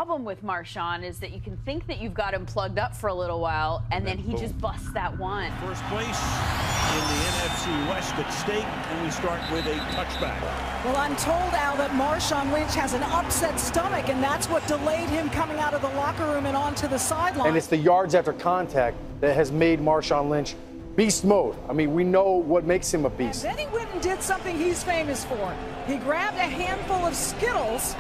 problem with Marshawn is that you can think that you've got him plugged up for a little while, and then he just busts that one. First place in the NFC West at stake, and we start with a touchback. Well, I'm told, Al, that Marshawn Lynch has an upset stomach, and that's what delayed him coming out of the locker room and onto the sideline. And it's the yards after contact that has made Marshawn Lynch beast mode. I mean, we know what makes him a beast. And then he went and did something he's famous for. He grabbed a handful of Skittles,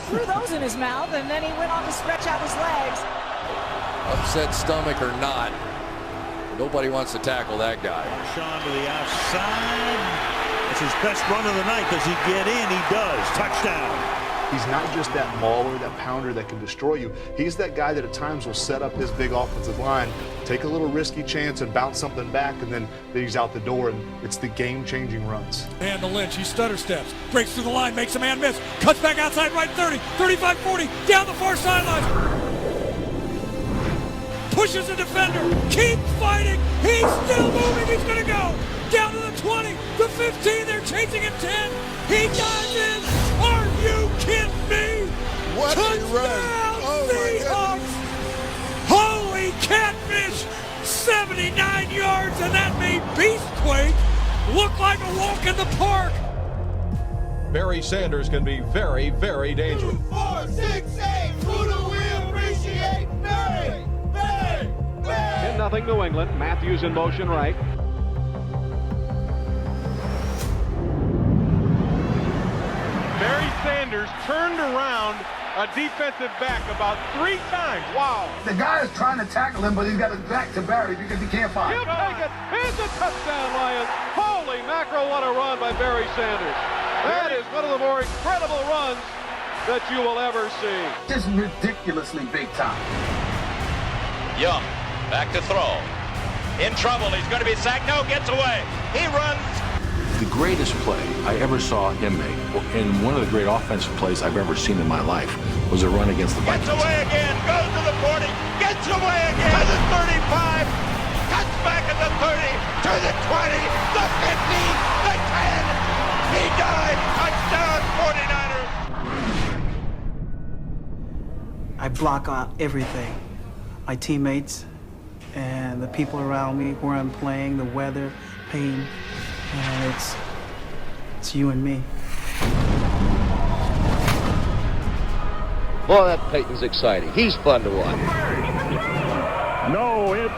threw those in his mouth, and then he went on to stretch out his legs. Upset stomach or not, nobody wants to tackle that guy. Marshawn to the outside. It's his best run of the night. Does he get in? He does. Touchdown. He's not just that mauler, that pounder that can destroy you. He's that guy that at times will set up his big offensive line, take a little risky chance and bounce something back, and then he's out the door, and it's the game-changing runs. And to Lynch, he stutter steps, breaks through the line, makes a man miss, cuts back outside right 30, 35, 40, down the far sideline. Pushes the defender, keeps fighting, he's still moving, he's gonna go. Down to the 20, the 15, they're chasing him 10, he dives in. Are you kidding me? What Touchdown, a run. Oh Seahawks! Holy catfish! 79 yards, and that made Beast Quake look like a walk in the park. Barry Sanders can be very, very dangerous. 4, 6, 8. Who do we appreciate? Barry! Barry! Barry! 10-0 New England. Matthews in motion right. Barry Sanders turned around a defensive back about 3 times. Wow. The guy is trying to tackle him, but he's got his back to Barry because he can't find He'll take it. It's a touchdown, Lions. Holy mackerel, what a run by Barry Sanders. That is one of the more incredible runs that you will ever see. Just ridiculously big time. Young, back to throw. In trouble, he's going to be sacked. No, gets away. He runs. The greatest play I ever saw him make, and one of the great offensive plays I've ever seen in my life, was a run against the Vikings. Gets away again, goes to the 40, gets away again to the 35, cuts back at the 30, to the 20, the 15, the 10. He died. Touchdown, 49ers. I block out everything. My teammates and the people around me, where I'm playing, the weather, pain. And it's you and me. Boy, that Peyton's exciting. He's fun to watch. No, it's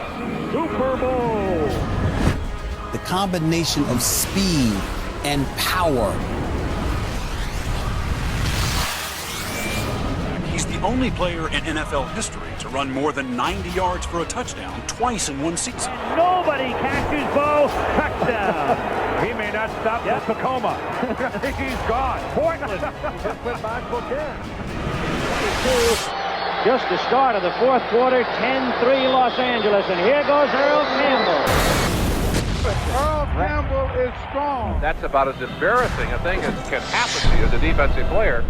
Super Bowl. The combination of speed and power. He's the only player in NFL history to run more than 90 yards for a touchdown twice in one season. Nobody catches Bo. Touchdown. He may not stop for Tacoma. He's gone. Portland. He just went back for 10. Just the start of the fourth quarter, 10-3 Los Angeles. And here goes Earl Campbell. Earl Campbell is strong. That's about as embarrassing a thing as can happen to you as a defensive player.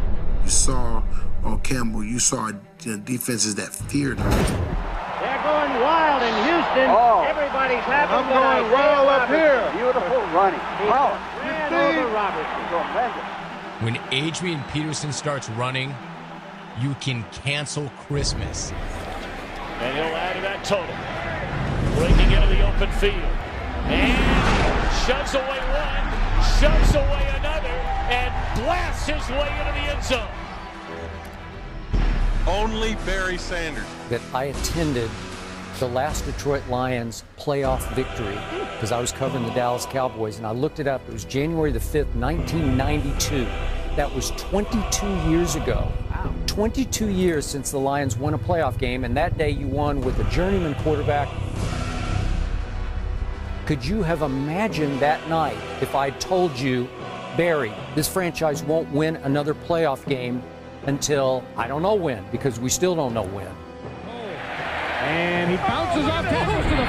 You saw on Campbell, you saw defenses that feared him. They're going wild in Houston. Everybody's happy. I'm going wild up here. Beautiful running. Wow. Ran over Robertson. When Adrian Peterson starts running, you can cancel Christmas. And he'll add to that total. Breaking into the open field. And shoves away one, shoves away another, and blasts his way into the end zone. Only Barry Sanders. That I attended the last Detroit Lions playoff victory because I was covering the Dallas Cowboys, and I looked it up. It was January the 5th, 1992. That was 22 years ago. 22 years since the Lions won a playoff game, and that day you won with a journeyman quarterback. Could you have imagined that night if I'd told you, Barry, this franchise won't win another playoff game until I don't know when, because we still don't know when. And he bounces off tackles to the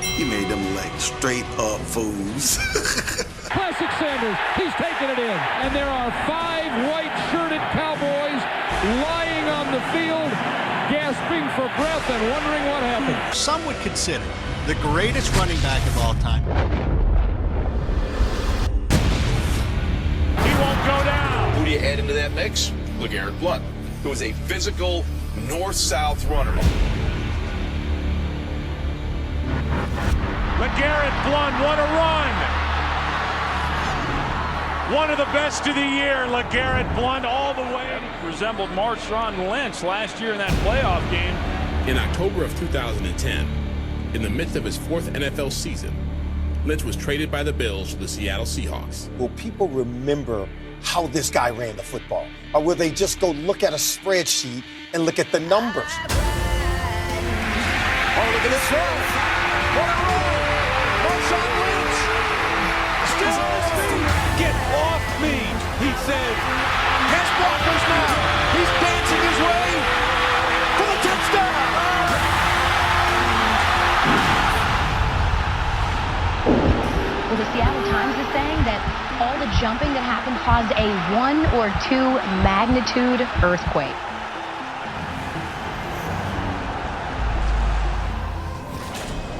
40. He made them like straight up fools. Classic Sanders, he's taking it in. And there are 5 white-shirted Cowboys lying on the field, gasping for breath and wondering what happened. Some would consider the greatest running back of all time. He won't go down. into that mix, LeGarrette Blount, who is a physical north-south runner. LeGarrette Blount, what a run! One of the best of the year, LeGarrette Blount, all the way. Resembled Marshawn Lynch last year in that playoff game. In October of 2010, in the midst of his 4th NFL season, Lynch was traded by the Bills to the Seattle Seahawks. Will people remember how this guy ran the football? Or will they just go look at a spreadsheet and look at the numbers? Oh, look at this throw. What a run. Marshawn Lynch. Still on his feet. Get off me, he said. Pass blockers now. He's dancing his way for the touchdown. Well, the Seattle Times is saying that all the jumping that happened caused a 1 or 2 magnitude earthquake.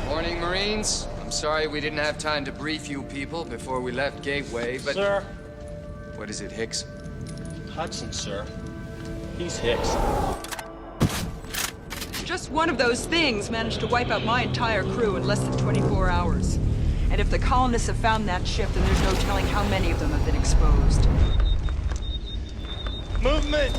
Morning, Marines. I'm sorry we didn't have time to brief you people before we left Gateway, but... Sir? What is it, Hicks? Hudson, sir. He's Hicks. Just one of those things managed to wipe out my entire crew in less than 24 hours. And if the colonists have found that ship, then there's no telling how many of them have been exposed. Movement.